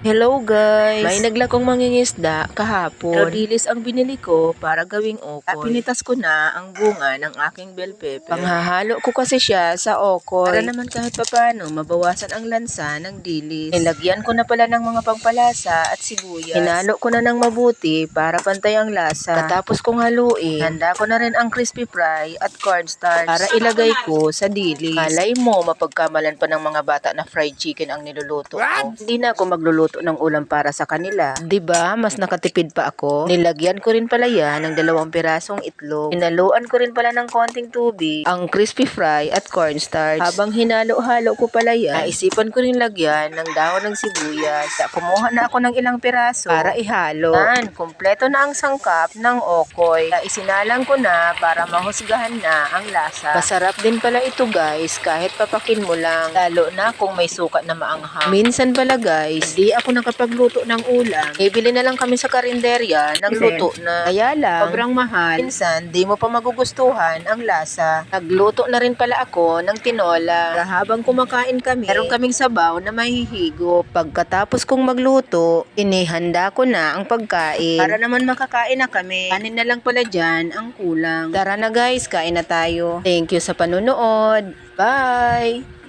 Hello guys! May naglakong mangingisda kahapon. Rodilis ang binili ko para gawing okoy. Pinitas ko na ang bunga ng aking bell pepper. Panghahalo ko kasi siya sa okoy. Para naman kahit papano mabawasan ang lansa ng dilis. Nilagyan ko na pala ng mga pampalasa at sibuyas. Hinalo ko na ng mabuti para pantay ang lasa. Katapos kong haluin, handa ko na rin ang crispy fry at cornstarch para ilagay ko sa dilis. Malay mo mapagkamalan pa ng mga bata na fried chicken ang niluluto ko. Hindi na ako magluluto ng ulam para sa kanila. 'Di ba? Mas nakatipid pa ako. Nilagyan ko rin pala yan ng 2 pirasong itlog. Hinaluan ko rin pala ng konting tubig ang crispy fry at cornstarch. Habang hinalo-halo ko pala yan, naisipan ko rin lagyan ng dahon ng sibuyas. Kumuha na ako ng ilang piraso para ihalo. Yan, kumpleto na ang sangkap ng okoy. Isinalang ko na para mahusgahan na ang lasa. Masarap din pala ito guys, kahit papakin mo lang. Lalo na kung may suka na maanghang. Minsan pala guys, di ako nakapagluto ng ulam. Bibili na lang kami sa karinderya ng luto na. Kaya lang, sobrang mahal. Minsan, di mo pa magugustuhan ang lasa. Nagluto na rin pala ako ng tinola. Para habang kumakain kami, meron kaming sabaw na mahihigop. Pagkatapos kong magluto, inihanda ko na ang pagkain. Para naman makakain na kami. Kanin na lang pala dyan ang kulang. Tara na guys, kain na tayo. Thank you sa panunood. Bye!